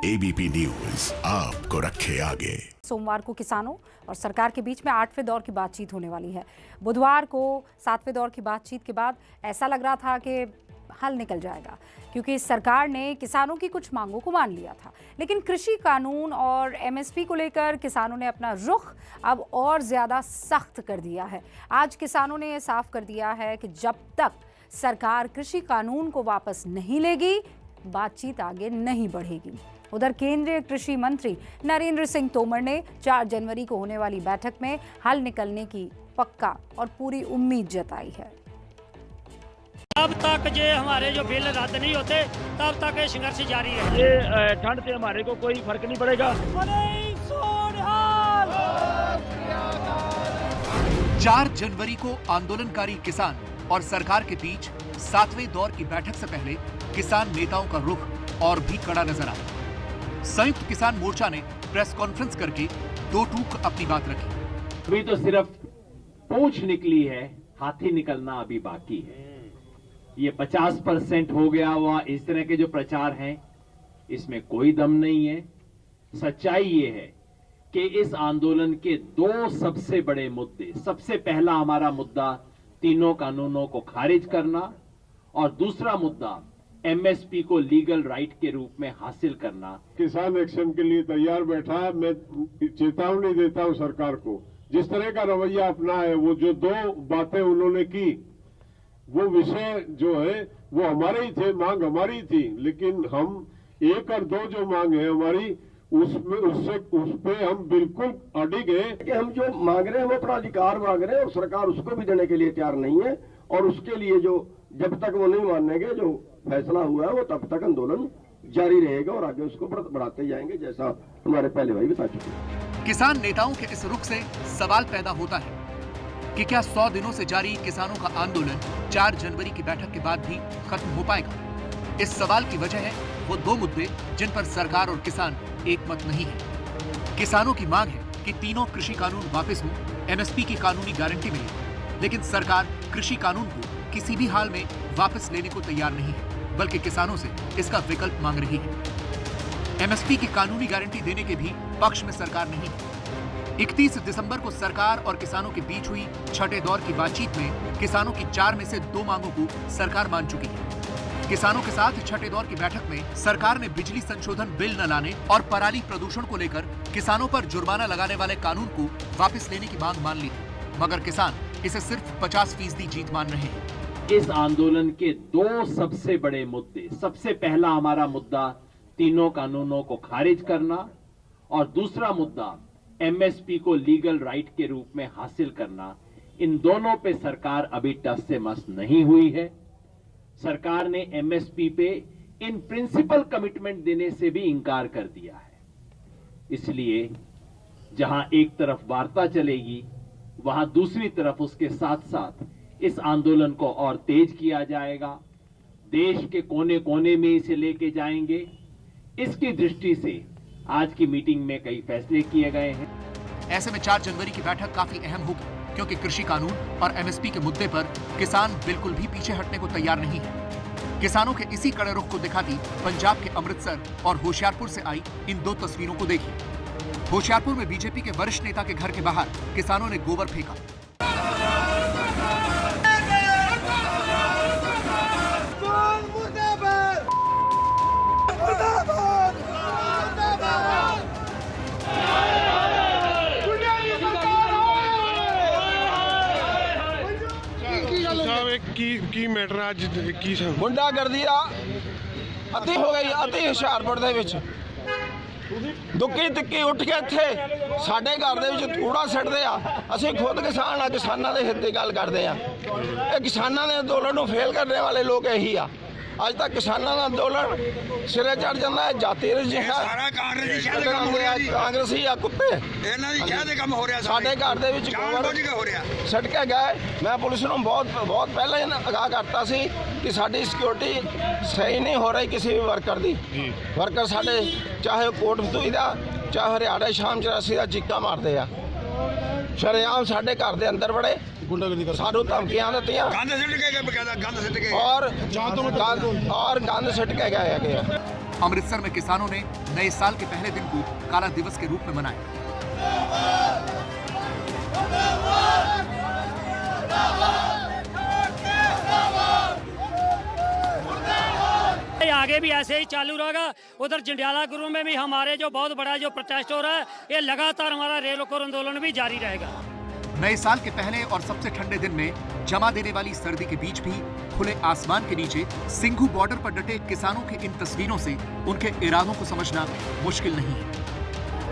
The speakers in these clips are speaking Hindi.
एबीपी न्यूज आपको रखे आगे। सोमवार को किसानों और सरकार के बीच में 8वें दौर की बातचीत होने वाली है। बुधवार को 7वें दौर की बातचीत के बाद ऐसा लग रहा था कि हल निकल जाएगा, क्योंकि सरकार ने किसानों की कुछ मांगों को मान लिया था। लेकिन कृषि कानून और एमएसपी को लेकर किसानों ने अपना रुख अब और ज़्यादा सख्त कर दिया है। आज किसानों ने यह साफ कर दिया है कि जब तक सरकार कृषि कानून को वापस नहीं लेगी, बातचीत आगे नहीं बढ़ेगी। उधर केंद्रीय कृषि मंत्री नरेंद्र सिंह तोमर ने 4 जनवरी को होने वाली बैठक में हल निकलने की पक्का और पूरी उम्मीद जताई है। अब तक जो हमारे जो बिल रद्द नहीं होते तब तक ये संघर्ष जारी है। ये ठंड से हमारे को कोई फर्क नहीं पड़ेगा। 4 जनवरी को आंदोलनकारी किसान और सरकार के बीच 7वें दौर की बैठक से पहले किसान नेताओं का रुख और भी कड़ा नजर आया। संयुक्त किसान मोर्चा ने प्रेस कॉन्फ्रेंस करके 2 टूक अपनी बात रखी। अभी तो सिर्फ पूंछ निकली है, हाथी निकलना अभी बाकी है। ये 50% हो गया हुआ इस तरह के जो प्रचार हैं, इसमें कोई दम नहीं है। सच्चाई ये है कि इस आंदोलन के 2 सबसे बड़े मुद्दे, सबसे पहला हमारा मुद्दा तीनों कानूनों को खारिज करना और दूसरा मुद्दा एमएसपी को लीगल राइट के रूप में हासिल करना। किसान एक्शन के लिए तैयार बैठा है। मैं चेतावनी देता हूं सरकार को, जिस तरह का रवैया अपना है, वो जो 2 बातें उन्होंने की, वो विषय जो है वो हमारे ही थे, मांग हमारी थी, लेकिन हम 1 और 2 जो मांग है हमारी, उस पे हम बिल्कुल अडिग हैं कि हम जो मांग रहे हैं वो अपना अधिकार मांग रहे हैं और सरकार उसको भी देने के लिए तैयार नहीं है। और उसके लिए जो जब तक वो नहीं मानेंगे, जो फैसला हुआ है वो तब तक आंदोलन जारी रहेगा और आगे उसको बढ़ाते जाएंगे, जैसा हमारे पहले भाई बता चुके हैं। किसान नेताओं के इस रुख से सवाल पैदा होता है कि क्या 100 दिनों से जारी किसानों का आंदोलन 4 जनवरी की बैठक के बाद भी खत्म हो पाएगा। इस सवाल की वजह है वो 2 मुद्दे जिन पर सरकार और किसान एक मत नहीं है। किसानों की मांग है कि तीनों कृषि कानून वापस हो, एमएसपी की कानूनी गारंटी मिले, लेकिन सरकार कृषि कानून को किसी भी हाल में वापस लेने को तैयार नहीं है, बल्कि किसानों से इसका विकल्प मांग रही है। एमएसपी की कानूनी गारंटी देने के भी पक्ष में सरकार नहीं है। 31 दिसंबर को सरकार और किसानों के बीच हुई 6ठे दौर की बातचीत में किसानों की 4 में से 2 मांगों को सरकार मान चुकी है। किसानों के साथ 6ठे दौर की बैठक में सरकार ने बिजली संशोधन बिल न लाने और पराली प्रदूषण को लेकर किसानों पर जुर्माना लगाने वाले कानून को वापस लेने की मांग मान ली थी, मगर किसान इसे सिर्फ 50% जीत मान रहे हैं। इस आंदोलन के 2 सबसे बड़े मुद्दे, सबसे पहला हमारा मुद्दा तीनों कानूनों को खारिज करना और दूसरा मुद्दा एमएसपी को लीगल राइट के रूप में हासिल करना। इन दोनों पे सरकार अभी टस से मस नहीं हुई है। सरकार ने एमएसपी पे इन प्रिंसिपल कमिटमेंट देने से भी इंकार कर दिया है। इसलिए जहां एक तरफ वार्ता चलेगी, वहां दूसरी तरफ उसके साथ साथ इस आंदोलन को और तेज किया जाएगा। देश के कोने कोने में इसे लेके जाएंगे। इसकी दृष्टि से आज की मीटिंग में कई फैसले किए गए हैं। ऐसे में 4 जनवरी की बैठक काफी अहम होगी, क्योंकि कृषि कानून और एमएसपी के मुद्दे पर किसान बिल्कुल भी पीछे हटने को तैयार नहीं है। किसानों के इसी कड़े रुख को दिखाती पंजाब के अमृतसर और होशियारपुर से आई इन 2 तस्वीरों को देखिए। होशियारपुर में बीजेपी के वरिष्ठ नेता के घर के बाहर किसानों ने गोबर फेंका। ਕੀ ਮੈਟਰ ਅੱਜ ਕੀ ਗੁੰਡਾਗਰਦੀ ਆ ਅਤੀ ਹੋ ਗਈ, ਅਤੀ ਹੁਸ਼ਿਆਰਪੁਰ ਦੇ ਵਿੱਚ ਦੁੱਕੀ ਤਿੱਕੀ ਉੱਠ ਕੇ ਇੱਥੇ ਸਾਡੇ ਘਰ ਦੇ ਵਿੱਚ ਕੂੜਾ ਸਿੱਟਦੇ ਆ। ਅਸੀਂ ਖੁਦ ਕਿਸਾਨ ਆ, ਕਿਸਾਨਾਂ ਦੇ ਹਿੱਤ ਦੀ ਗੱਲ ਕਰਦੇ ਆ। ਇਹ ਕਿਸਾਨਾਂ ਦੇ ਅੰਦੋਲਨ ਨੂੰ ਫੇਲ ਕਰਨ ਵਾਲੇ ਲੋਕ ਇਹੀ ਆ। ਅੱਜ ਤੱਕ ਕਿਸਾਨਾਂ ਦਾ ਅੰਦੋਲਨ ਸਿਰੇ ਚੜ ਜਾਂਦਾ ਹੈ। ਜਾਤੀ ਰਜਿਹਾ ਸਾਰਾ ਕਾਂਗਰਸੀ ਆ ਕੁੱਤੇ, ਇਹਨਾਂ ਦੀ ਸ਼ਾਹ ਦੇ ਕੰਮ ਹੋ ਰਿਹਾ। ਸਾਡੇ ਘਰ ਦੇ ਵਿੱਚ ਹੋ ਰਿਹਾ ਛੱਡ ਕੇ ਗਏ। ਮੈਂ ਪੁਲਿਸ ਨੂੰ ਬਹੁਤ ਪਹਿਲਾਂ ਹੀ ਅਗਾਹ ਕਰਤਾ ਸੀ ਕਿ ਸਾਡੀ ਸਿਕਿਉਰਿਟੀ ਸਹੀ ਨਹੀਂ ਹੋ ਰਹੀ ਕਿਸੇ ਵੀ ਵਰਕਰ ਦੀ। ਵਰਕਰ ਸਾਡੇ ਚਾਹੇ ਕੋਟ ਫਤੂਈ ਦਾ, ਚਾਹੇ ਹਰਿਆਣਾ ਸ਼ਾਮ 84 ਦਾ ਚੀਕਾਂ ਮਾਰਦੇ ਆ। ਸ਼ਰੇਆਮ ਸਾਡੇ ਘਰ ਦੇ ਅੰਦਰ ਬੜੇ गुंडागर्दी कर सारू धमकियां दित्तियां, गंद सिट के गए, गंद सिट के और गंद सिट के गए। अमृतसर में किसानों ने नए साल के पहले दिन को काला दिवस के रूप में मनाया। आगे भी ऐसे ही चालू रहेगा। उधर जंडियाला गुरु में भी हमारे जो बहुत बड़ा जो प्रोटेस्ट हो रहा है, ये लगातार हमारा रेल रोको आंदोलन भी जारी रहेगा। नए साल के पहले और सबसे ठंडे दिन में जमा देने वाली सर्दी के बीच भी खुले आसमान के नीचे सिंघू बॉर्डर पर डटे किसानों की इन तस्वीरों से उनके इरादों को समझना मुश्किल नहीं है।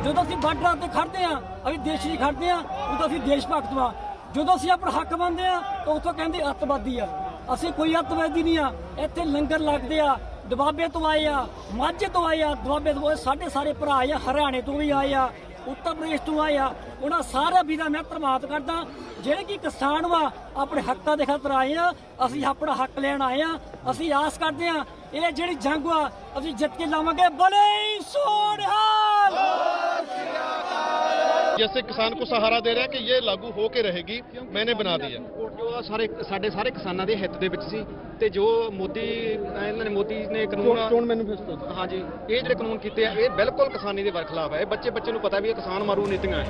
ਜਦੋਂ ਅਸੀਂ ਬਾਰਡਰਾਂ ਤੇ ਖੜਦੇ ਆ ਅਸੀਂ ਦੇਸ਼ ਲਈ ਖੜਦੇ ਆ ਉਦੋਂ ਅਸੀਂ ਦੇਸ਼ ਭਗਤ ਵਾ ਜਦੋਂ ਅਸੀਂ ਆਪਣਾ ਹੱਕ ਮੰਨਦੇ ਆ ਤਾਂ ਉੱਥੋਂ ਕਹਿੰਦੇ ਅੱਤਵਾਦੀ ਆ ਅਸੀਂ ਕੋਈ ਅੱਤਵਾਦੀ ਨਹੀਂ ਆ ਇੱਥੇ ਲੰਗਰ ਲੱਗਦੇ ਆ ਦੁਆਬੇ ਤੋਂ ਆਏ ਆ ਮਾਝੇ ਤੋਂ ਆਏ ਆ ਦੁਆਬੇ ਤੋਂ ਸਾਡੇ ਸਾਰੇ ਭਰਾ ਆ ਹਰਿਆਣੇ ਤੋਂ ਵੀ ਆਏ ਆ उत्तर प्रदेश तो आए उन्होंने सारे वीर मैं धन्यवाद करदा ਜਿਹੜੇ कि किसान वा अपने हकों के खातर आए असीं अपना हक लैन आए असीं आस करते हैं ये जिहड़ी जंग वा असीं जित के लावांगे। बोले सोनिहाल। जैसे किसान को सहारा दे रहे हैं कि ये लागू हो के रहेगी, मैंने बना दिया। जो सारे किसानों के हित दे विच सी ते जो मोदी ने कानून मैनीफेस्टो हाँ जी ये जो कानून किए हैं ये बिल्कुल किसानी के खिलाफ है। बच्चे को पता भी है किसान मारू नीतियां है।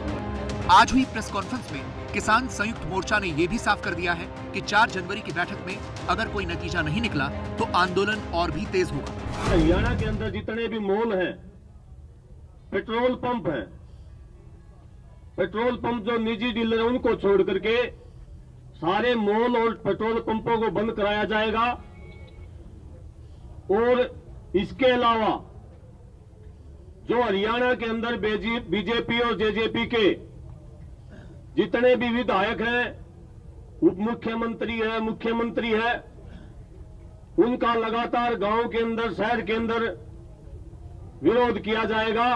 आज हुई प्रेस कॉन्फ्रेंस में किसान संयुक्त मोर्चा ने यह भी साफ कर दिया है कि 4 जनवरी की बैठक में अगर कोई नतीजा नहीं निकला तो आंदोलन और भी तेज होगा। हरियाणा के अंदर जितने भी मॉल हैं, पेट्रोल पंप हैं, पेट्रोल पंप जो निजी डीलर हैं उनको छोड़ करके सारे मॉल और पेट्रोल पंपों को बंद कराया जाएगा। और इसके अलावा जो हरियाणा के अंदर बीजेपी और जेजेपी के जितने भी विधायक हैं, उप मुख्यमंत्री है, मुख्यमंत्री है, उनका लगातार गांव के अंदर शहर के अंदर विरोध किया जाएगा।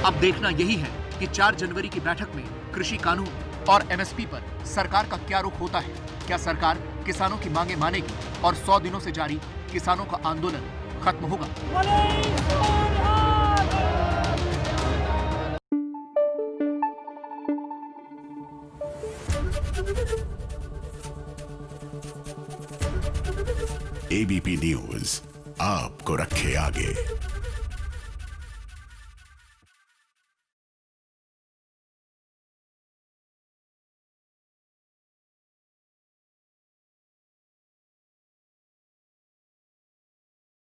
अब देखना यही है कि 4 जनवरी की बैठक में कृषि कानून और एमएसपी पर सरकार का क्या रुख होता है। क्या सरकार किसानों की मांगे मानेगी और 100 दिनों से जारी किसानों का आंदोलन खत्म होगा? एबीपी न्यूज आपको रखे आगे।